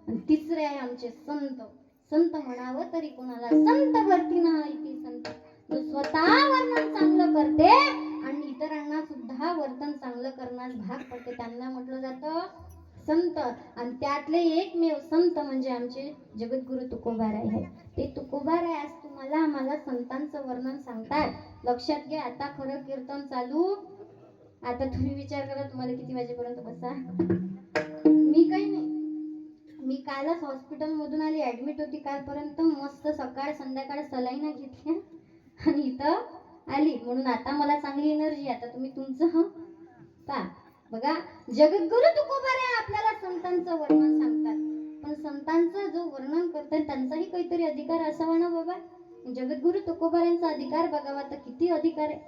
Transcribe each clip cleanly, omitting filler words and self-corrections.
आणि तिसरे आहे आमचे संत. संत म्हणावं तरी कोणाला संत भरती नाही ती संत, जो स्वतः वर्णन चांगलं करते आणि इतरांना सुद्धा वर्तन चांगलं करण्यास भाग पडते, त्यांना म्हटलं जातं संत. आणि त्यातले एकमेव संत म्हणजे आमचे जगद्गुरु तुकोबाराय आहे. ते तुकोबाराय आज तुम्हाला आम्हाला संतांचं वर्णन सांगतात. लक्षात घ्या, आता खरं कीर्तन चालू. आता तुम्ही विचार करा तुम्हाला किती वाजेपर्यंत बसा. मी काही नाही, मी कालच हॉस्पिटल मधून आली, ऍडमिट होती कालपर्यंत. मस्त सकाळ संध्याकाळ सलाईना घेतल्या आणि इथं आली, म्हणून आता मला चांगली एनर्जी. आता तुम्ही तुमचं पा बघा, जगद्गुरु तुकोबाराय आपल्याला संतांचं वर्णन सांगतात. पण संतांचं जो वर्णन करतात त्यांचाही काहीतरी अधिकार असावा ना बाबा. जगद्गुरु तुकोबारायांचा अधिकार बघावा तर किती अधिकार आहे.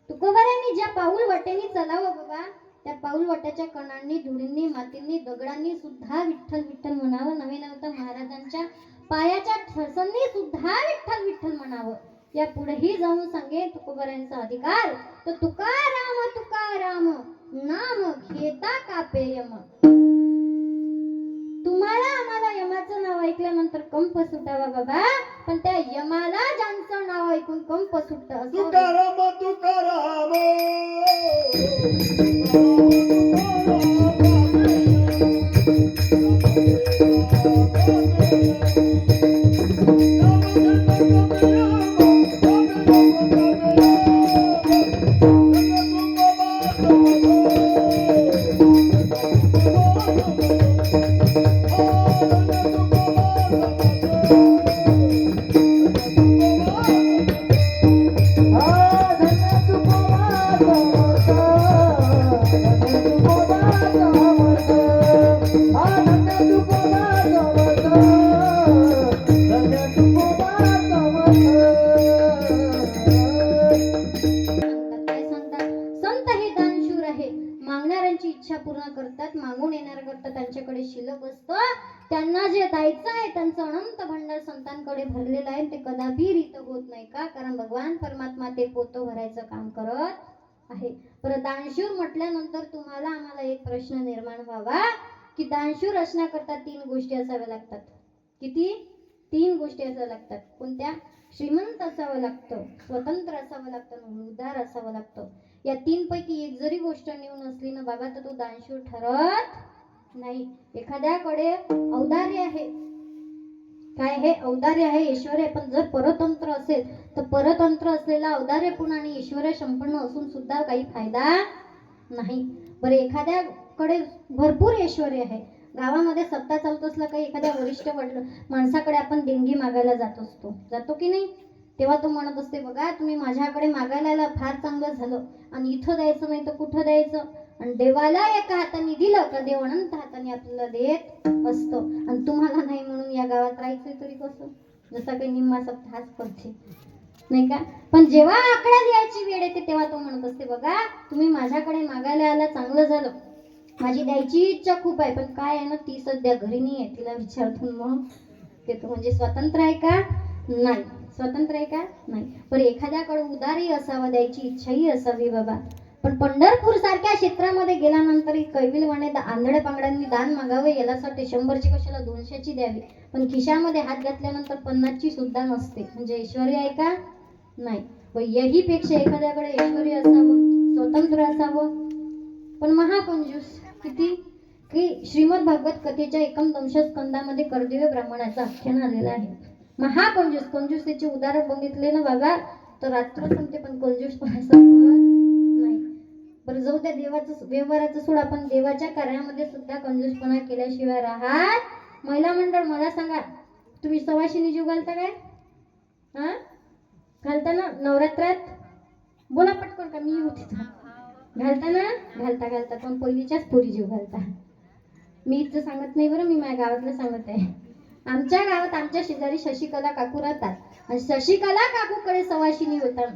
तुकोबारायांनी ज्या पाऊल वाटेनी चलावं बाबा, त्या पाऊल वाट्याच्या कणांनी, धुळींनी, मातींनी, दगडांनी सुद्धा विठ्ठल विठ्ठल म्हणावं. नवे नवतं महाराजांच्या पायाच्या ठसनी सुद्धा विठ्ठल विठ्ठल म्हणावं. या पुढेही जाऊन सांगे तुकोबारायांचा अधिकार, तर तुकाराम तुकाराम नाम घेता कापेयम. तुम्हाला आम्हाला यमाचं नाव ऐकल्यानंतर कंप सुटावा बाबा, पण त्या यमाला ज्यांचं नाव ऐकून कंप सुटतं तुकाराम तुकाराम मागून येणार करता त्यांच्याकडे शिल्लक असतं. त्यांना जे द्यायचं आहे त्यांचं अनंत भंडार संतांकडे भरलेलं आहे, ते कदापि रीत होत नाही. का? कारण भगवान परमात्मा ते पोतं भरायचं काम करत आहे. परत दानशूर म्हटल्यानंतर तुम्हाला आम्हाला एक प्रश्न निर्माण व्हावा की दानशूर असण्याकरता 3 गोष्टी असाव्या लागतात. किती? 3 गोष्टी असाव्या लागतात. कोणत्या? श्रीमंत असावं लागतं, स्वतंत्र असावं लागतं, उदार असावं लागतं. या 3 पैकी एक जरी गोष्ट नेऊन असली ना बाबा तर तो दानशूर ठरत नाही. एखाद्याकडे औदार्य आहे, काय हे औदार्य आहे, ऐश्वर्य, पण जर परतंत्र असेल तर परतंत्र असलेला औदार्यपूर्ण आणि ऐश्वर्य संपन्न असून सुद्धा काही फायदा नाही. बरं, एखाद्याकडे भरपूर ऐश्वर्य आहे, गावामध्ये सत्ता चालत असलं, काही एखाद्या वरिष्ठ माणसाकडे आपण देणगी मागायला जातो की नाही, तेव्हा तो म्हणत असते बघा तुम्ही माझ्याकडे मागायला फार चांगलं झालं, आणि इथं द्यायचं नाही तर कुठं द्यायचं. आणि देवाला एका हाताने दिलं का देव अनंत हाताने आपल्याला देत असतो. आणि तुम्हाला नाही म्हणून या गावात राहायचं तरी कसं? जसा काही निम्मा सप्ताह हाच करते नाही का. पण जेव्हा आकडा द्यायची वेळ येते तेव्हा तो म्हणत असते बघा तुम्ही माझ्याकडे मागायला आला, चांगलं झालं, माझी द्यायची इच्छा खूप आहे, पण काय आहे ना ती सध्या घरी नाही आहे, तिला विचारतो मग ते तो म्हणजे स्वतंत्र आहे का? नाही. स्वतंत्र आहे का? नाही. पण एखाद्याकडे उदारी असावा, द्यायची इच्छाही असावी बाबा. पण पंढरपूर सारख्या क्षेत्रामध्ये गेल्यानंतर कैविलवाने आंधळ्या पांगड्यांनी दान मागावे, यासाठी 100ची कशाला 200ची द्यावी, पण खिशामध्ये हात घातल्यानंतर 50ची सुद्धा नसते. म्हणजे ऐश्वर्य आहे का? नाही. व यही पेक्षा एखाद्याकडे ऐश्वर्य असावं, स्वतंत्र असावं, पण महाकंजूस. किती? की श्रीमद भागवत कथेच्या 51 स्कंदामध्ये कर्दव्य ब्राह्मणाचं आख्यान आलेलं आहे. महाकंजूस. कंजूसतेचे उदाहरण बघितले ना बाबा तर रात्र संपते, पण कंजूस पण नाही. बरं जाऊ त्या देवाचं व्यवहाराचं सोडा, पण देवाच्या कार्यामध्ये सुद्धा कंजूसपणा केल्याशिवाय राहत. महिला मंडळ मला सांगा, तुम्ही सवाशिनी जीव घालता काय? हा घालता ना नवरात्रात? बोला पटकन का मी होती घालता ना? घालता. पण पहिलीच्याच पोरी जीव घालता. मी इथं सांगत नाही बरं, मी माझ्या गावातलं सांगत आहे. आमच्या गावात आमच्या शेजारी शशिकला काकू राहतात, आणि शशिकला काकूकडे सवाशिनी होतात.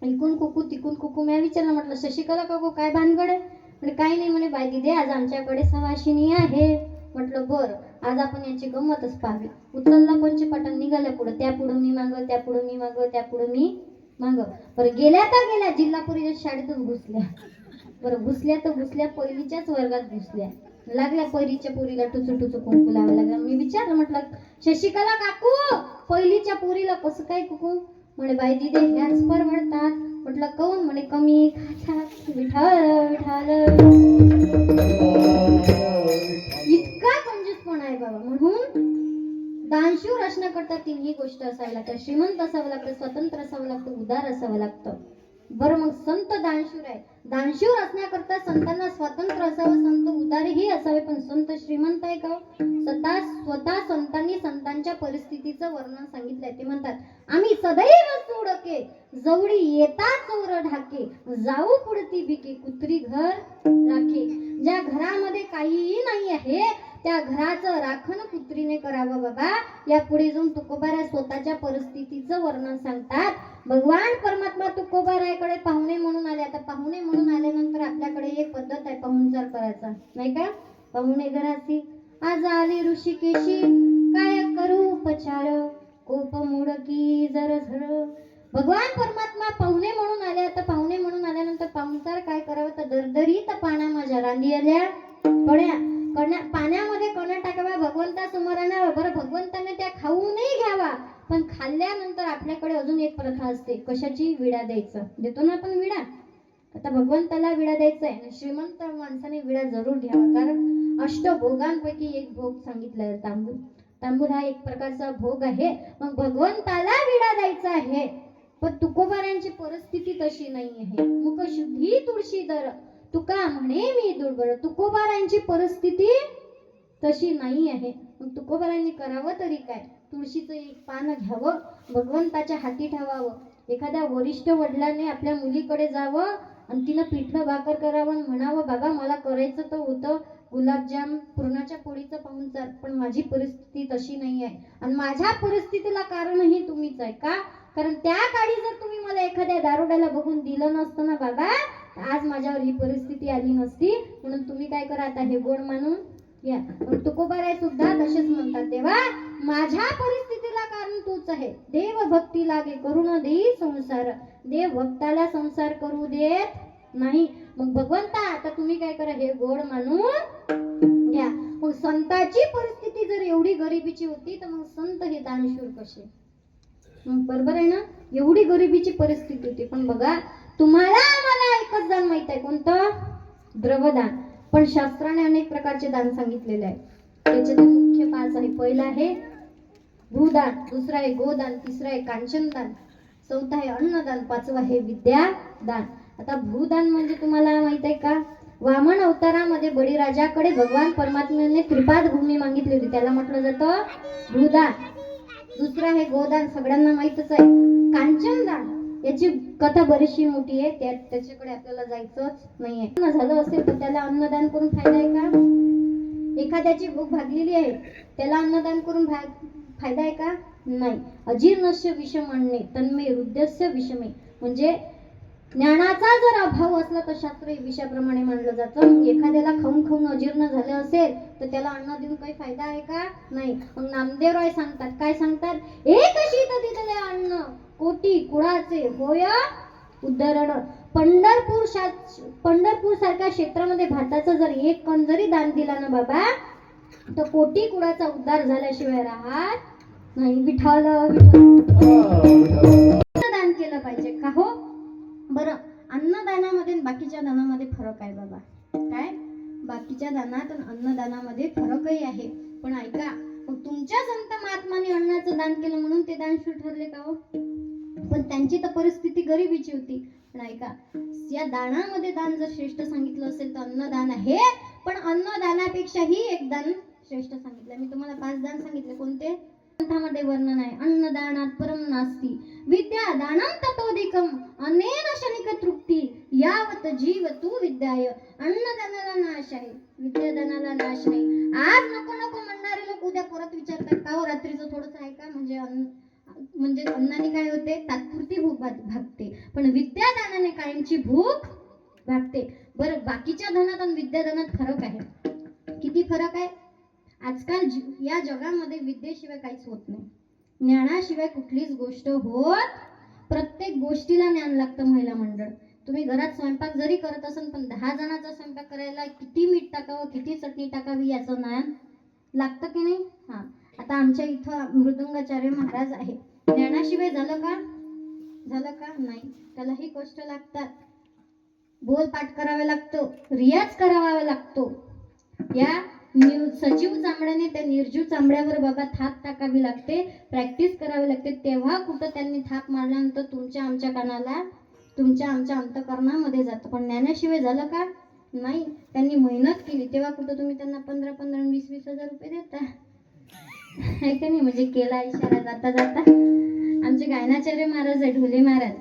इकून कुकू तिकून कुकू. मी विचारलं, म्हटलं शशिकला काकू काय भानगड आहे? म्हणजे काही नाही म्हणे, बाई दिदे आज आमच्याकडे सवाशिनी आहे. म्हटलं बरं, आज आपण याची गंमतच पाहावी. उचलला पंचपाटण, निघाल्या पुढं, त्या पुढं मी माग, त्या पुढं मी माग, त्या पुढं मी माग. बरं गेल्या तर गेल्या जिल्हा परिषद शाळेतच घुसल्या. बरं घुसल्या तर घुसल्या पहिलीच्याच वर्गात घुसल्या. लागल्या पहिलीच्या पोरीला टुचू टुचू कुंकू लावायला लागला. मी विचारलं, म्हटलं शशिकला काकू पहिलीच्या पोरीला कसं काय कुंकू? म्हणे बाई दिदे ह्याच परवडतात. म्हटलं काऊन? म्हणे कमी खातात. विठाल विठाल इतका कंजूसपणा आहे बाबा. म्हणून दानशूर असण्याकरता तिन्ही गोष्ट असावी लागतात. श्रीमंत असावं लागतं, स्वतंत्र असावं लागतं, उदार असावं लागतं. बरं मग संत दानशूर आहे. दानशूर असण्याकरता संतांना स्वतंत्र असावं, संत उदारही असावे. पण संत श्रीमंत आहे का? स्वतः संतांनी संतांच्या परिस्थितीचं वर्णन सांगितलंय. ते म्हणतात, आम्ही सदैव सोडके जवळी येता चोर ढाके जाऊ पुढती भिके कुत्री घर राखे. ज्या घरामध्ये काहीही नाही आहे त्या घराचं राखण कुत्रीने करावं बाबा. या पुढे जाऊन तुकोबाराय स्वतःच्या परिस्थितीचं वर्णन सांगतात. भगवान परमात्मा तुकोबारायकडे पाहुणे म्हणून आले. आता पाहुणे म्हणून आल्यानंतर आपल्याकडे एक पद्धत आहे पाहुणचार करायचा, नाही का? पाहुणे घराची आज आले ऋषिकेशी काय करू उपचार कोप मुडकी जर झर. भगवान परमात्मा पाहुणे म्हणून आले. आता पाहुणे म्हणून आल्यानंतर पाहुणचार काय करावं? तर दरदरीत पाना माझ्या रांधी आल्या कण्या पाण्यामध्ये कण्या टाकाव्या, भगवंतासमोर आणाव्या. बरं भगवंताने त्या खाऊनही घ्यावा, पण खाल्ल्यानंतर आपल्याकडे अजून एक प्रथा असते. कशाची? विडा द्यायचं. देतो ना आपण विडा. आता भगवंताला विडा द्यायचा आहे. श्रीमंत माणसाने विडा जरूर घ्यावा, कारण अष्टभोगांपैकी एक भोग सांगितलाय तांबूल. तांबूल हा एक प्रकारचा भोग आहे. मग भगवंताला विडा द्यायचा आहे. पण तुकोबारांची परिस्थिती तशी नाही आहे. मुख शुद्धी तुळशी दर तुका म्हणे मी दुर्बळ. तुकोबारांची परिस्थिती तशी नाही आहे. मग तुकोबारांनी करावं तरी काय? तुळशीचं एक पान घ्यावं, भगवंताच्या हाती ठेवावं. एखाद्या वरिष्ठ वडिलांनी आपल्या मुलीकडे जावं आणि तिनं पिठलं भाकर करावं आणि म्हणावं, बाबा मला करायचं तर होतं गुलाबजाम पुरणाच्या पोळीचं पाहुणचार, पण माझी परिस्थिती तशी नाही आहे आणि माझ्या परिस्थितीला कारणही तुम्हीच आहे. का? कारण त्या काळी जर तुम्ही मला एखाद्या दारोड्याला बघून दिलं नसतं ना बाबा, आज माझ्यावर ही परिस्थिती आली नसती. म्हणून तुम्ही काय करा, आता हे गोड मानून या. तुकोबाराय सुद्धा तसेच म्हणतात, देवा माझ्या परिस्थितीला कारण तूच आहे. देव भक्ती लागे करून देई संसार. देव भक्ताला संसार करू देत नाही. मग भगवंता आता तुम्ही काय करा, हे गोड मानून घ्या. मग संताची परिस्थिती जर एवढी गरिबीची होती तर मग संत हे दानशूर कसे? मग बरोबर आहे ना, एवढी गरिबीची परिस्थिती होती. पण बघा तुम्हाला आम्हाला एकच दान माहित आहे, कोणतं? द्रवदान. पण शास्त्राने अनेक प्रकारचे दान सांगितलेले आहे. त्याचे मुख्य 5 आहे. पहिला आहे भूदान, दुसरा आहे गोदान, तिसरा आहे कांचनदान, चौथा आहे अन्नदान, पाचवा आहे विद्यादान. आता भूदान म्हणजे तुम्हाला माहित आहे का? वामन अवतारामध्ये बळीराजाकडे भगवान परमात्म्याने त्रिपाद भूमी मागितली होती, त्याला म्हटलं जातं भूदान. दुसरं आहे गोदान, सगळ्यांना माहितच आहे. कांचनदान याची कथा बरीचशी मोठी आहे, त्याच्याकडे आपल्याला जायचंच नाहीये. झालं असेल तर त्याला अन्नदान करून फायदा आहे का? एखाद्याची भूक भागलेली आहे त्याला अन्नदान करून फायदा आहे का? नाही. अजीर्णस्य विषम अन्ने तन्मे हृदयस्य विषमे. म्हणजे ज्ञानाचा जर अभाव असला तर शास्त्र विषयाप्रमाणे मानलं जातं. एखाद्याला खाऊन खाऊन अजीर्ण झालं असेल तर त्याला अन्न देऊन काही फायदा आहे का? नाही. मग नामदेवराय सांगतात, काय सांगतात? एक शीत दिलेले अन्न कोटी कुळाचे होय उद्धरण. पंढरपूर सारख्या क्षेत्रामध्ये भाताचं जर एक कण जरी दान दिला ना बाबा, तर कोटी कुळाचा उद्धार झाल्याशिवाय राहत नाही. विठाल दान केलं पाहिजे का हो? बरं, अन्नदानामध्ये बाकीच्या दानामध्ये फरक आहे बाबा. काय? बाकीच्या दानात आणि अन्नदानामध्ये फरकही आहे. पण ऐका, मग तुमच्या संत महात्माने अन्नाचं दान केलं म्हणून ते दानशूर ठरले का हो? पण त्यांची तर परिस्थिती गरिबीची होती. पण ऐका, या दानामध्ये दान जर श्रेष्ठ सांगितलं असेल तर अन्नदान आहे. पण अन्नदानापेक्षाही एक दान श्रेष्ठ सांगितलं. मी तुम्हाला 5 दान सांगितले. कोणते? ग्रंथामध्ये वर्णन आहे, अन्नदानात परम नास्ति विद्यादानं ततोधिकम अनेन शनिक तृप्ती यावत जीव तू विद्याय. अन्नदानाला नाश आहे, विद्यादानाला नाश नाही. आज नको नको म्हणणारे लोक उद्या परत विचारतात, का हो रात्रीचं थोडंसं आहे का? म्हणजे अन्नाने काय होते? तात्पुरती भूक भागते, पण विद्यादानाने कायमची भूक भागते. बरं, बाकीच्या धनात आणि विद्यादानात फरक आहे. किती फरक आहे? आजकाल या जगामध्ये विद्येशिवाय काहीच होत नाही. ज्ञानाशिवाय कुठलीच गोष्ट होत. प्रत्येक गोष्टीला ज्ञान लागतं. महिला मंडळ तुम्ही घरात स्वयंपाक जरी करत असाल पण 10 जणांचा स्वयंपाक करायला किती मीठ टाकावं किती चटणी टाकावी याचं ज्ञान लागतं की नाही. हा, आता आमच्या इथं मृदुंगाचार्य महाराज आहे. ज्ञानाशिवाय झालं का नाही. त्यालाही कष्ट लागतात, बोल पाठ करावा लागतो, रियाज करावा लागतो. या सजीव चांबड्याने त्या निर्जीव चांबड्यावर बाबा थाप टाकावी लागते, प्रॅक्टिस करावी लागते. तेव्हा कुठं त्यांनी थाप मारल्यानंतर तुमच्या आमच्या कानाला तुमच्या आमच्या अंतकरणामध्ये जातं. पण ज्ञानाशिवाय झालं का नाही. त्यांनी मेहनत केली तेव्हा कुठं तुम्ही त्यांना 15-15 20-20 हजार रुपये देता आहे का नाही. म्हणजे केला इशारा जाता जाता. आमचे गायनाचार्य महाराज आहे, ढोले महाराज.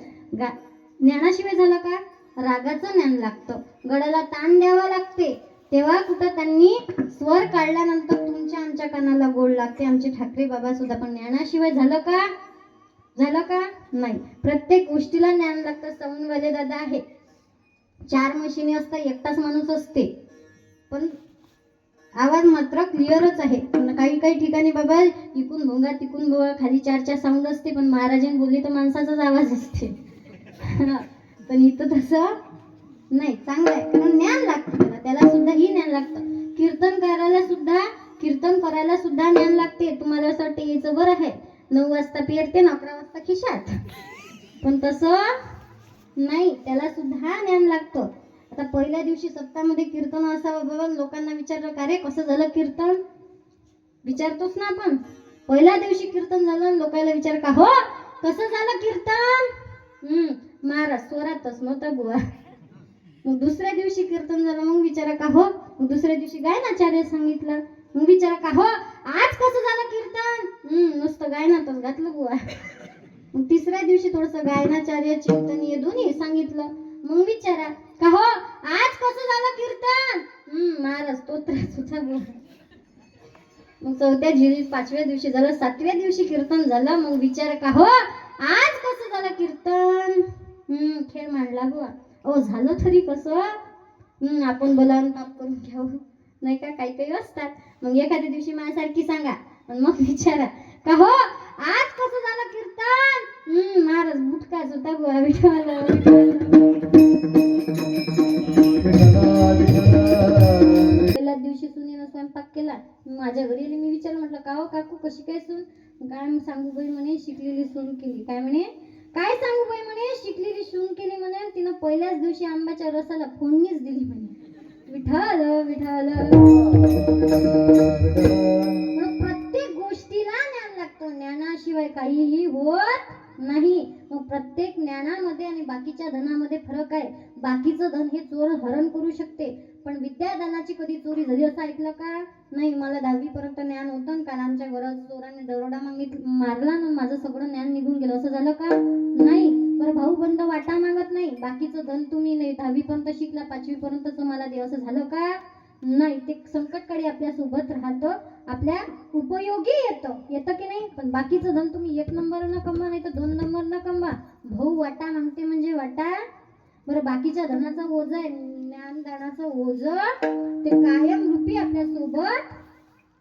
ज्ञानाशिवाय झालं का. रागाचं ज्ञान लागतं, गळ्याला ताण द्यावा लागते. तेव्हा कुठं त्यांनी स्वर काढल्यानंतर तुमच्या आमच्या कानाला गोड लागते. आमचे ठाकरे बाबा सुद्धा. पण ज्ञानाशिवाय झालं का नाही. प्रत्येक गोष्टीला ज्ञान लागतं. सौंदवाले दादा आहे, 4 मशिनी असतात, एकटाच माणूस असते पण आवाज मात्र क्लिअरच आहे. काही ठिकाणी बाबा इकून भोंगा तिकून भोंगा, खाली 4 साऊंड असते पण महाराजांनी बोलली तर माणसाचाच आवाज असते. पण इथं तसं नाही. चांगलं आहे, कारण ज्ञान लागतं त्याला सुद्धा ही ज्ञान लागतं. कीर्तन करायला सुद्धा ज्ञान लागते. तुम्हाला असं वाटतं यायचं बरं आहे, 9 वाजता पेरते ना 11 वाजता खिशात, पण तसं नाही, त्याला सुद्धा ज्ञान लागतं. आता पहिल्या दिवशी सप्ताहामध्ये कीर्तन असावं बाबा. लोकांना विचारलं का रे कसं झालं कीर्तन, विचारतोच ना आपण. पहिल्या दिवशी कीर्तन झालं, लोकांना विचार का हो कसं झालं कीर्तन, महाराज स्वरातच नव्हता बुवा. मग दुसऱ्या दिवशी कीर्तन झालं, मग विचारा का हो. मग दुसऱ्या दिवशी गायनाचार्य सांगितलं, मग विचारा का हो आज कसं झालं कीर्तन, नुसतं गायनातच घातलं बुवा. मग तिसऱ्या दिवशी थोडस गायनाचार्य चिंतनीय दोन्ही सांगितलं, मग विचारा का हो आज कसं झालं कीर्तन, महाराज स्तोत्रच होता बुवा. मग 5व्या दिवशी झालं, 7व्या दिवशी कीर्तन झालं, मग विचारा का हो आज कसं झालं कीर्तन, खेळ मांडला बुवा. ओ झालं तरी कसं, आपण बोलावून ताप करून घ्यावं नाही का, काही असतात. मग एखाद्या दिवशी माझ्यासारखी सांगा, मग विचारा का हो आज कसं झालं कीर्तन, महाराज बुटकाच होता बुवा. पहिल्या दिवशी सुनीनं स्वयंपाक केला. माझ्या घरी आली, मी विचारलं म्हटलं का हो काकू कशी काय सून, काय सांगू बाई म्हणे शिकलेली सून केली. काय सांगू बाई म्हणे शिकलेली सून केली म्हणे, तिनं पहिल्याच दिवशी आंब्याच्या रसाला फोडणीच दिली म्हणे. विठ्ठल विठ्ठल. प्रत्येक गोष्टीला ज्ञान लागतं, ज्ञानाशिवाय काहीही होत नाही. मग प्रत्येक ज्ञानामध्ये आणि बाकीच्या धनामध्ये फरक आहे. बाकीचं धन हे चोर हरण करू शकते, पण विद्यादानाची कधी चोरी झाली असं ऐकलं का नाही. मला 10वी पर्यंत ज्ञान होतं, काल आमच्या घरात चोराने दरोडा मारला ना, माझं सगळं ज्ञान निघून गेलं असं झालं का नाही. बरं भाऊ बंद वाटा मागत नाही, बाकीचं धन तुम्ही नाही 10वी पर्यंत शिकला 5वी पर्यंत मला दे असं झालं का नाही. ते संकटकाळी आपल्या सोबत राहतं, आपल्या उपयोगी येतं की नाही. पण बाकीचं धन तुम्ही 1 नंबर न कमवा नाही तर 2 नंबर न कमवा. भाऊ वाटा मागते म्हणजे वाटा. बरं बाकीच्या धनाचा ओझ आहे, ज्ञानदानाचं ओझ ते कायम रूपी आपल्या सोबत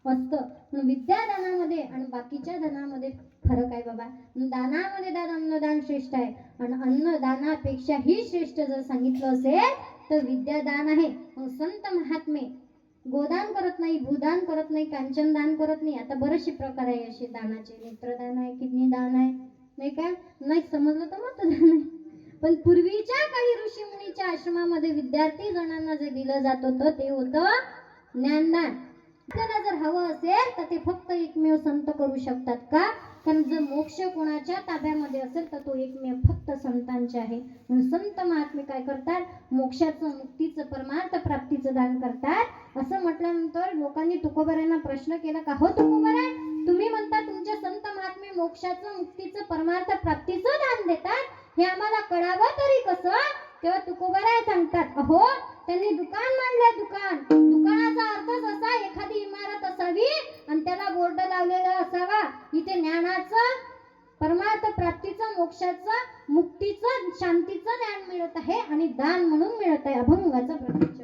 असतं. म्हणून विद्यादानामध्ये आणि बाकीच्या धनामध्ये फरक आहे बाबा. दानामध्ये अन्नदान श्रेष्ठ आहे, आणि अन्नदानापेक्षाही श्रेष्ठ जर सांगितलं असेल तर विद्यादान आहे. मग संत महात्मे गोदान करत नाही, भूदान करत नाही, कांचन दान करत नाही. आता बरेचसे प्रकार आहे असे दानाचे, नेत्रदान आहे, किडनी दान आहे, नाही का, नाही समजलं तर मतदान आहे. पण पूर्वीच्या काळी ऋषी मुनीच्या आश्रमामध्ये विद्यार्थी जणांना जे दिलं जात होतं ते होतं ज्ञानदान. आपल्याला जर हवं असेल तर ते फक्त एकमेव संत करू शकतात का, कारण जर मोक्ष कोणाच्या ताब्यामध्ये असेल तर तो एकमेव फक्त संतांचे आहे. म्हणून संत महात्मे काय करतात, मोक्षाचं मुक्तीचं परमार्थ प्राप्तीचं दान करतात. असं म्हटल्यानंतर लोकांनी तुकोबारायांना प्रश्न केला का हो तुकोबाराय, तुम्ही म्हणता तुमच्या संत महात्मे मोक्षाचं मुक्तीचं परमार्थ प्राप्तीचं दान देतात, हे आम्हाला कळावं तरी कसं. तेव्हा तुकोबाराय सांगतात, अहो त्यांनी दुकान मांडलं, दुकानाचा अर्थच असा एखादी इमारत असावी आणि त्याला बोर्ड लावलेला असावा, इथे ज्ञानाचं परमार्थ प्राप्तीचं मोक्षाचं मुक्तीचं शांतीचं ज्ञान मिळत आहे आणि दान म्हणून मिळत आहे. अभंगाचा प्रपंच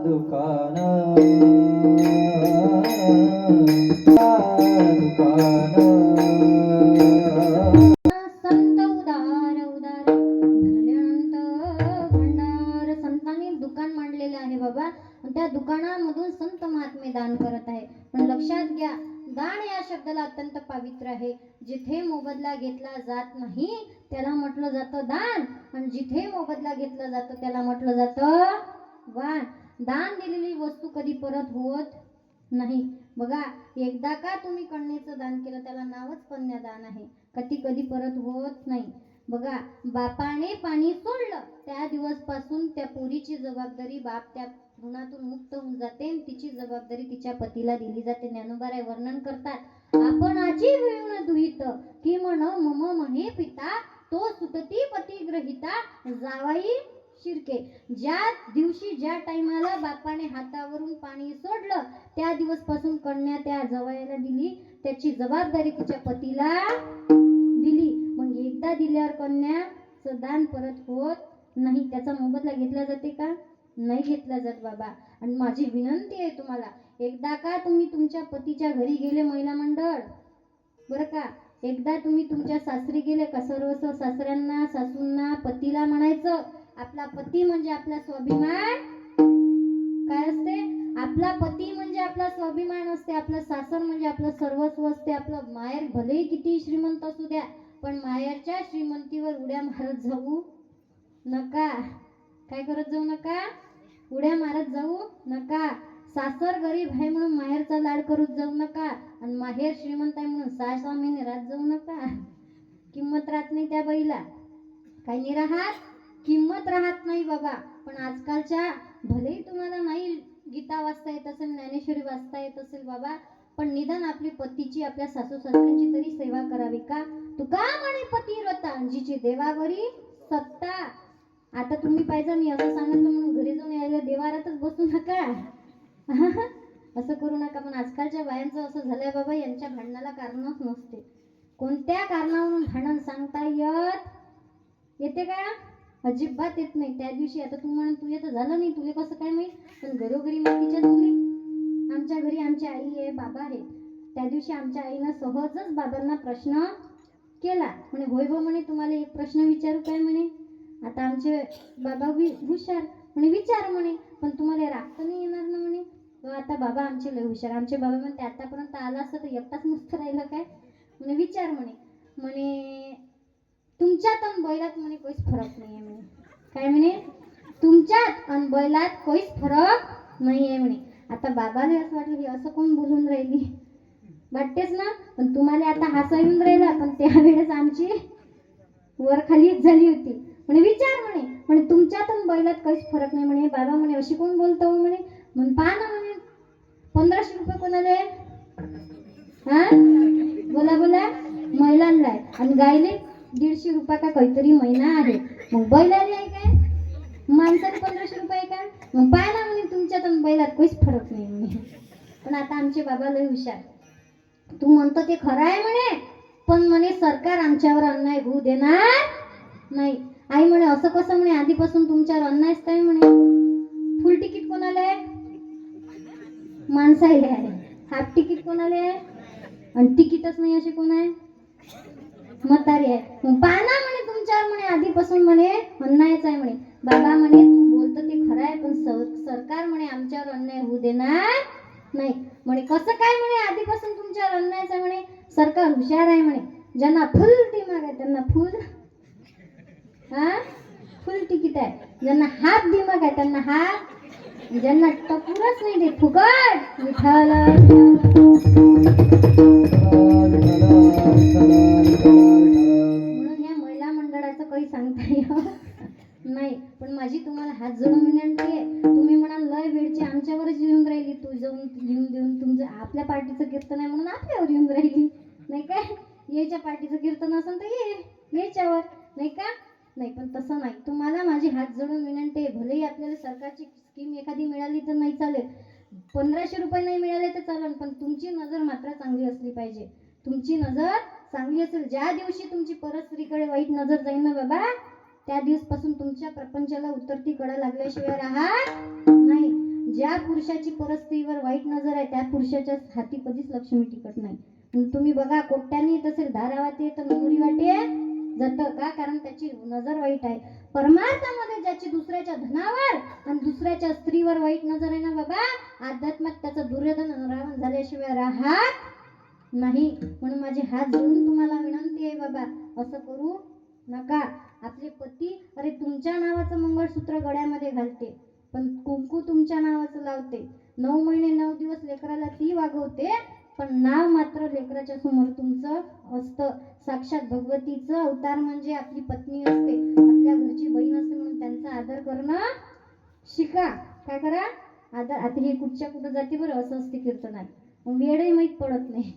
दुकान संत उदार उदार भरले मोठ्या दुकानामधून संत महात्मे दान करत आहे. पण लक्षात घ्या, दान या शब्दाला अत्यंत पवित्र आहे. जिथे मोबदला घेतला जात नाही त्याला म्हटलं जातं दान, आणि जिथे मोबदला घेतला जातो त्याला म्हटलं जातं वाण. दान दिलेली वस्तू कधी परत होत नाही. बघा, एकदा का तुम्ही कन्येचं दान केलं त्याला नावच कन्यादान आहे. कधी कधी परत होत नाही. बघा, बापाने पाणी सोडलं त्या दिवसपासून त्या पोरीची जबाबदारी, बाप त्या ऋणातून मुक्त होऊन जाते आणि तिची जबाबदारी तिच्या पतीला दिली जाते. ज्ञानोबाराय वर्णन करतात, आपण आजी विळून दुहित की म्हण मम म्हणे पिता, तो सुटती पती ग्रहिता जावाई शिरके. ज्या दिवशी ज्या टाइमाला बापाने हातावरून पाणी सोडलं त्या दिवसपासून कन्या त्या जवायाला दिली, त्याची जबाबदारी तिच्या पतीला दिली. मग एकदा दिल्यावर कन्याचं दान परत होत नाही. त्याचा मोबदला घेतला जाते का? नाही घेतला जात बाबा. आणि माझी विनंती आहे तुम्हाला, एकदा का तुम्ही तुमच्या पतीच्या घरी गेले महिला मंडळ, बरं का, एकदा तुम्ही तुमच्या सासरी गेले का सर्वस्व सासऱ्यांना, सासूंना, पतीला म्हणायचं आपला पती म्हणजे आपला स्वाभिमान. काय असते? आपला पती म्हणजे आपला स्वाभिमान असते. आपलं सासर म्हणजे आपलं सर्वस्व असते. आपलं माहेर भलेही किती श्रीमंत असू द्या, पण माहेरच्या श्रीमंतीवर उड्या मारत जाऊ नका. काय करत जाऊ नका? उड्या मारत जाऊ नका. सासर गरीब आहे म्हणून माहेरचा लाड करूच जाऊ नका, आणि माहेर श्रीमंत आहे म्हणून 6-6 महिने राहत जाऊ नका. किंमत राहत नाही त्या बाईला. काय नाही राहत? किंमत राहत नाही बाबा. पण आजकालच्या, भलेही तुम्हाला नाही गीता वाचता येत असेल, ज्ञानेश्वरी वाचता येत असेल बाबा, पण निदान आपली पतीची, आपल्या सासू सासऱ्यांची तरी सेवा करावी का? तुका म्हणे पतिव्रता जिची देवावरी सत्ता. आता तुम्ही पाहिजे, मी असं सांगितलं म्हणून घरी जाऊन यायला देवारातच बसू नका. असं करू नका. पण आजकालच्या बायांचं असं झालंय बाबा, यांच्या भांडणाला कारणच नसते. कोणत्या कारणावरून भांडण सांगता येते का? अजिबात येत नाही. त्या दिवशी आता तू म्हणून तुझे तर झालं नाही, तुले कसं काय माहित, पण घरोघरी मातीच्या चुली. आमच्या घरी आमची आई आहे, बाबा आहे. त्या दिवशी आमच्या आईनं सहजच बाबांना प्रश्न केला. म्हणे होय हो म्हणे, तुम्हाला एक प्रश्न विचारू काय म्हणे. आता आमचे बाबा हुशार, म्हणे विचार म्हणे, पण तुम्हाला राग तर नाही येणार ना म्हणे. तो आता बाबा आमचे लय हुशार. आमचे बाबा म्हणते आतापर्यंत आला असतं तर एकटाच नुसतं राहिलं काय. म्हणे विचार म्हणे. म्हणे तुमच्यात आणि बैलात म्हणे काहीच फरक नाही आहे म्हणे. काय म्हणे? तुमच्यात आणि बैलात काहीच फरक नाही आहे म्हणे. आता बाबाला असं वाटलं हे असं कोण बोलून राहिली, वाटतेच ना. पण तुम्हाला आता हसा येऊन राहिला, पण त्यावेळेस आमची वर खालीच झाली होती. म्हणे विचार म्हणे. म्हणे तुमच्यात आणि बैलात काहीच फरक नाही म्हणे. बाबा म्हणे अशी कोण बोलतो म्हणे. म्हणे पहा ना म्हणे, 1500 रुपये कोणाला? हा बोला बोला, महिलांना आहे. आणि गायले 150 रुपये का काहीतरी महिना आहे. मग बैलाला आहे काय, माणसाला 1500 रुपये का? मग पाय ना म्हणे तुमच्यात आणि बैलात काहीच फरक नाही म्हणे. पण आता आमचे बाबा लय हुशार. तू म्हणतो ते खरं आहे म्हणे, पण म्हणे सरकार आमच्यावर अन्याय होऊ देणार नाही. आई म्हणे असं कसं म्हणे, आधीपासून तुमच्यावर अन्यायच काय म्हणे. फुल तिकीट कोणाला आहे? माणसाला आहे. हाफ तिकीट कोणाला आहे? आणि तिकीटच नाही असे कोण आहे? म्हातारी आहे. मग पाना म्हणे तुमच्यावर म्हणे आधीपासून म्हणे अन्यायच आहे म्हणे. बाबा म्हणे तू बोलतो ते खरं आहे, पण सरकार म्हणे आमच्यावर अन्याय होऊ देणार नाही म्हणे. कसं काय म्हणे आधीपासून तुमच्यावर अन्यायच आहे म्हणे. सरकार हुशार आहे म्हणे. ज्यांना फुल दिमाग आहे त्यांना फुल तिकीट आहे. ज्यांना हाफ दिमाग आहे त्यांना हाफ, ज्यांना टपूरच नाही ते फुकट. विठ्ठल म्हणून या महिला मंडळाचं काही सांगता येत नाही. पण माझी तुम्हाला हात जोडून विनंती आहे, तुम्ही म्हणाल लय वेळची आमच्यावरच येऊन राहिली, तू जाऊन लिहून देऊन तुमचं आपल्या पार्टीचं कीर्तन आहे म्हणून आपल्यावर येऊन राहिली नाही काय. याच्या पार्टीचं कीर्तन असेल तर याच्यावर नाही का. नाही, पण तसं नाही. तुम्हाला माझी हात जोडून विनंती आहे, भलेही आपल्याला सरकारची स्कीम एखादी मिळाली तर नाही चालेल, 1500 रुपये नाही मिळाले तर चालेल, पण तुमची नजर मात्र चांगली असली पाहिजे. तुमची नजर चांगली असेल. ज्या दिवशी तुमची परस्त्रीकडे वाईट नजर जाईल ना बाबा, त्या दिवसपासून तुमच्या प्रपंचाला उतरती कडा लागल्याशिवाय राहत नाही. ज्या पुरुषाची परस्त्रीवर वाईट नजर आहे त्या पुरुषाच्या हाती कधीच लक्ष्मी टिकत नाही. तुम्ही बघा, कोट्यानी येत असेल धारावाते तर नोरी वाटे जातं का, कारण त्याची नजर वाईट आहे. परमार्थामध्ये ज्याची दुसऱ्याच्या धनावर आणि दुसऱ्या दुसऱ्याच्या स्त्रीवर वाईट नजर आहे ना बाबा, अध्यात्मात त्याचा दुर्योधन रावण झाल्याशिवाय राहत नाही. म्हणून माझे हात जोडून तुम्हाला विनंती आहे बाबा, असं करू नका. आपले पती, अरे तुमच्या नावाचं मंगळसूत्र गळ्यामध्ये घालते, पण कुंकू तुमच्या नावाचं लावते, 9 महिने 9 दिवस लेकराला ती वागवते, पण नाव मात्र लेकराच्या समोर तुमचं असतं. साक्षात भगवतीचं अवतार म्हणजे आपली पत्नी असते, आपल्या घरची बहीण असते. म्हणून त्यांचा आदर करणं शिका. काय करा? आदर. आता हे कुठच्या कुठं जाते बरं, असं असते कीर्तनात, मग वेळही माहीत पडत नाही,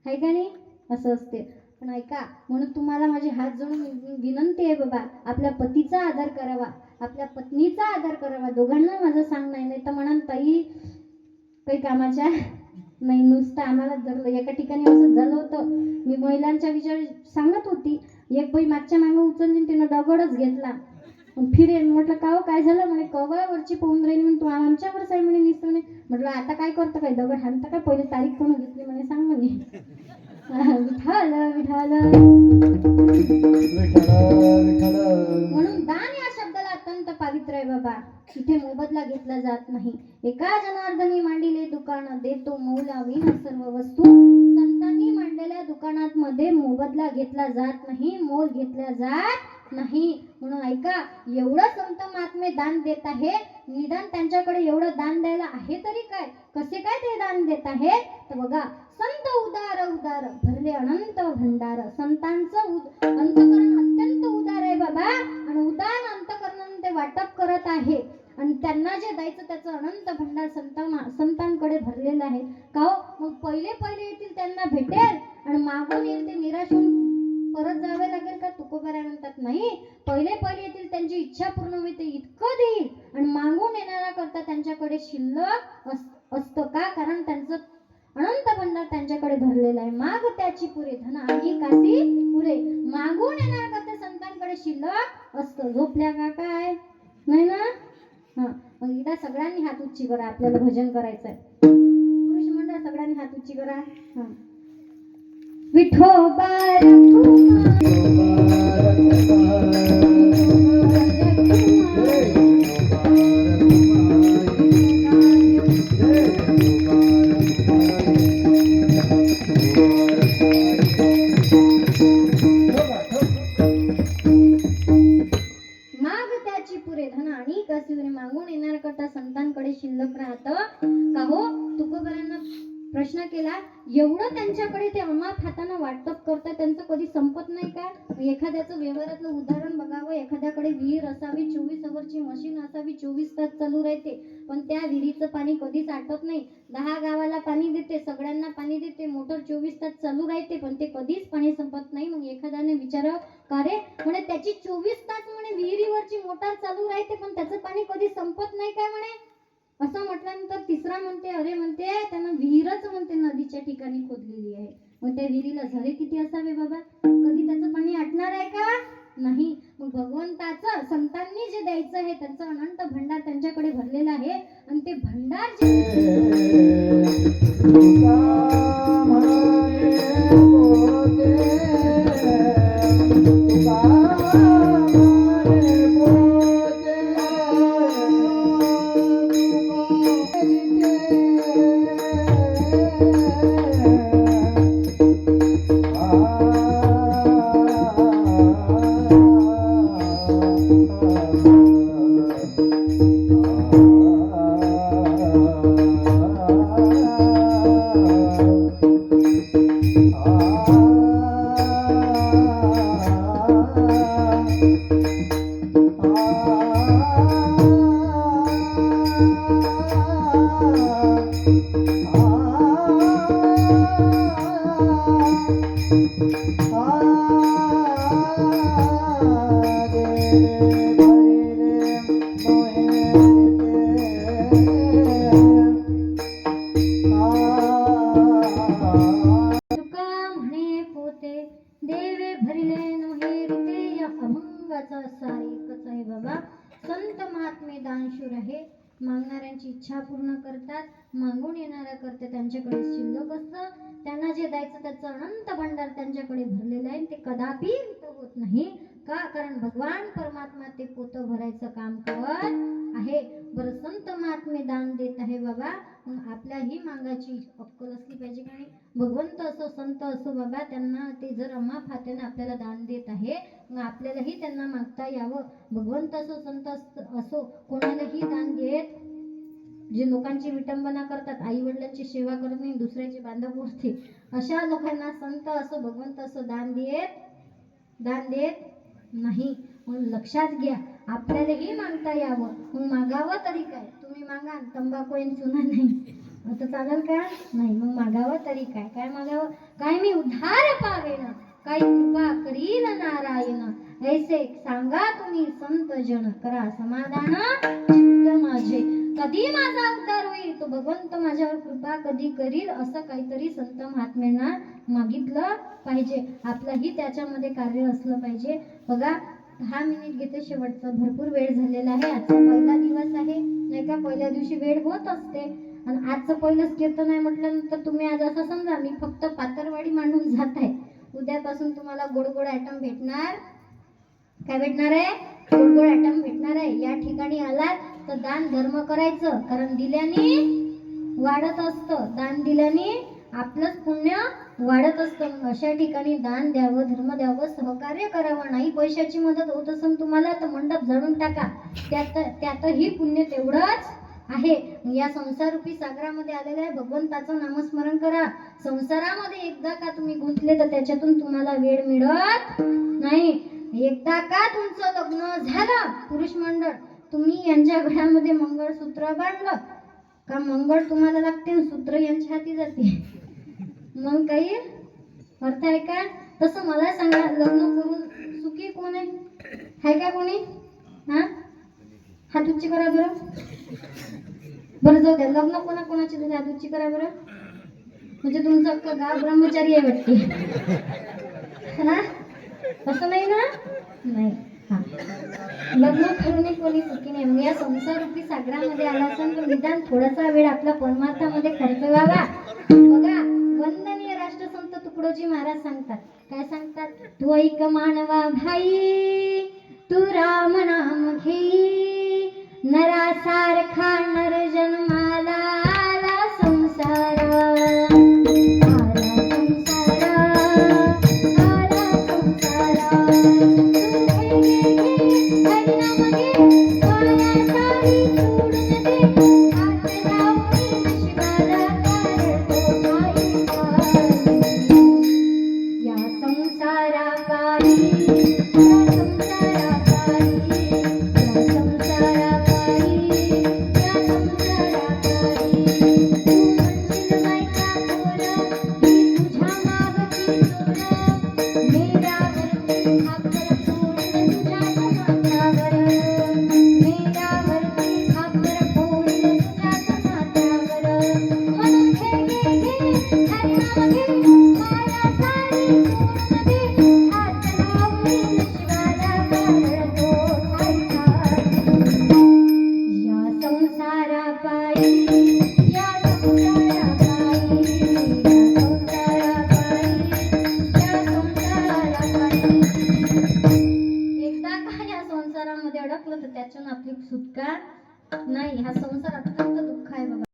आहे का नाही? असं असते. पण ऐका, म्हणून तुम्हाला माझे हात जोडून विनंती आहे बाबा, आपल्या पतीचा आदर करावा, आपल्या पत्नीचा आदर करावा. दोघांना माझं सांगणं आहे. नाही तर म्हणाल ताई काही कामाच्या नाही, नुसतं आम्हाला धरलं. एका ठिकाणी असं झालं होतं, मी महिलांच्या विचार सांगत होती, एक बाई मागच्या मागं उचलली, तिनं दगडच घेतला. फिरे म्हटलं का हो, काय झालं? म्हणे कवळवरची पाहून राहिली म्हणे, तू आमच्यावरच आहे म्हणे निसतं म्हणे. म्हटलं आता काय करतं, काय दगड हाणता काय? पहिले तारीख कोण घेतली म्हणे, सांग म्हणे. विठाल विठाल. म्हणून दान या शब्दाला अत्यंत पावित्र्य आहे बाबा. इथे मोबदला घेतला जात नाही. एका जनार्दनी मांडिले दुकान, देतो मौला विना सर्व वस्तू. संतांनी मांडलेल्या दुकानात मध्ये मोबदला घेतला जात नाही, मोल घेतला जात नाही. म्हणून ऐका, एवढं संत महात्मे दान देत आहे, निदान त्यांच्याकडे एवढं दान द्यायला आहे तरी काय? कसे काय ते दान देत आहे? तर बघा, संत उदार उदार भरले अनंत भंडार. संतांचं अंतकरण अत्यंत उदार आहे बाबा, आणि उदार अंतकरणाने ते वाटप करत आहे, आणि त्यांना जे द्यायचं त्याचं अनंत भंडार संतांकडे भरलेलं आहे. का हो? मग पहिले पहिले येतील त्यांना भेटेल, आणि मागून येईल ते निराश होऊन परत जावे लागेल का? तुकोबाराय म्हणतात नाही, पहिले पहिले येतील त्यांची इच्छा पूर्ण होते इतकं देईल, आणि मागून येणारा करता त्यांच्याकडे शिल्लक असतं. का? कारण त्यांचं अनंत भंडार त्यांच्याकडे भरलेला आहे. माग त्याची पुरे धन आणि कासी पुरे. मागून येणार करता संतांकडे शिल्लक असतं. झोपल्या का काय? नाही ना? हा, मग एकदा सगळ्यांनी हात उच्ची करा, आपल्याला भजन करायचंय. पुरुष मंडळ सगळ्यांनी हात उच्ची करा. हा. विठोबा मागून येणार करता संतांकडे शिल्लक राहतं. का हो? तुकोबारांना प्रश्न केला, एवढं त्यांच्याकडे ते अमाप हाताने वाटप करतात, त्यांचं कधी संपत नाही का? एखाद्याचं व्यवहारातलं उदाहरण बघावं, एखाद्याकडे विहीर असावी, 24 अवरची मशीन असावी, 24 तास चालू राहते, पण त्या विहिरीचं पाणी कधीच आटत नाही. 10 गावाला पाणी देते, सगळ्यांना पाणी देते, मोटर 24 तास चालू राहते, पण ते कधीच पाणी संपत नाही. मग एखाद्याने विचारावं, का रे? म्हणे त्याची 24 तास म्हणे विहिरीवरची मोटर चालू राहते, पण त्याचं पाणी कधी संपत नाही काय म्हणे? असं म्हटल्यानंतर तिसरा म्हणते, अरे म्हणते त्यानं विहीरच म्हणते नदीच्या ठिकाणी खोदलेली आहे. मग त्या विहिरीला झरे किती असावे बाबा? कधी त्याचं पाणी आटणार आहे का? नाही. मग भगवंताचं संतांनी जे द्यायचं आहे त्यांचं अनंत भंडार त्यांच्याकडे भरलेलं आहे, आणि ते भंडार मागणाऱ्यांची इच्छा पूर्ण करतात, मागून येणाऱ्या करते त्यांच्याकडे शिल्लक असतं. त्यांना जे द्यायचं त्याचं अनंत भंडार त्यांच्याकडे भरलेलं आहे, ते कदापि होत नाही. का कारण भगवान परमात्मा ते पोतं भरायचं काम करत आहे. बरं संत महात्मे दान देत आहे बाबा, मग आपल्याही मागायची अक्कल असली पाहिजे का नाही. भगवंत असो संत असो बाबा, त्यांना ते जर अमाप हाताने आपल्याला दान देत आहे, मग आपल्यालाही त्यांना मागता यावं. भगवंत असो संत असो कोणालाही दान देत, जे लोकांची विटंबना करतात, आई वडिलांची सेवा करत नाही, दुसऱ्याचे बांधव पुरते, अशा लोकांना संत असो भगवंत असो दान देत नाही. म्हणून लक्षात घ्या, आपल्यालाही मागता यावं. मग मागावं तरी काय. तुम्ही मागा तंबाखू आणि चुना नाही आता चालेल का नाही. मग मागावं तरी काय. काय मागावं. काय मी उद्धार पावेन, काही कृपा करील नारायण, ऐसे सांगा तुम्ही संत जन, करा समाधान चित्त माझे. कधी माझा उद्धार होईल, तो भगवंत माझ्यावर कृपा कधी करील, असं काहीतरी संत महात्म्यांना मागितलं पाहिजे. आपलंही त्याच्यामध्ये कार्य असलं पाहिजे. बघा 10 मिनिट घेते शेवटचं, भरपूर वेळ झालेला आहे. आजचा पहिला दिवस आहे नाही का, पहिल्या दिवशी वेळ होत असते. आणि आजचं पहिलंच कीर्तन आहे म्हटल्यानंतर तुम्ही आज असं समजा मी फक्त पातरवाडी मांडून जात आहे. उद्यापासून तुम्हाला गोड गोड आयटम भेटणार. काय भेटणार आहे. गोड गोड आयटम भेटणार आहे. या ठिकाणी आलात तर दान धर्म करायचं, कारण दिल्याने वाढत असतं. दान दिल्याने आपलंच पुण्य वाढत असतं. अशा ठिकाणी दान द्यावं, धर्म द्यावं, सहकार्य करावं. नाही पैशाची मदत होत असेल तुम्हाला तर मंडप झाडून टाका, त्यातही पुण्य तेवढंच आहे. या संसारूपी सागरामध्ये आलेलं आहे, भगवंताचं नामस्मरण करा. संसारामध्ये एकदा का तुम्ही गुंतले तर त्याच्यातून तुम्हाला वेळ मिळत नाही. एकदा का तुमचं लग्न झालं, पुरुष मंडळ तुम्ही यांच्या घरामध्ये मंगळसूत्र बांधलं का, मंगळ तुम्हाला लागते, सूत्र यांच्या हाती जाते. मग काही अर्थ आहे का. तसं मला सांगा, लग्न करून सुखी कोण आहे का कोणी. हात उच्च करा बरं. बरं जाऊ द्या, लग्न कोणाची झाली हात उच्च करा बरं. म्हणजे तुमचं अख्खं गाव ब्रह्मचारी आहे वाटते. असं नाही ना. नाही. लग्न करून कोणी सुखी नाही. मग या संसारूपी सागरामध्ये आला असेल तर निदान थोडासा वेळ आपल्या परमार्थामध्ये खर्च व्हावा. बघा वंदनीय राष्ट्रसंत तुकडोजी महाराज सांगतात. काय सांगतात. तू ऐक मानवा भाई, तू राम नाम घेई, नरासारखा नर जन्माला आला संसारा. संसारामध्ये अडकलं तर त्याच्यानं आपली सुटका नाही. हा संसार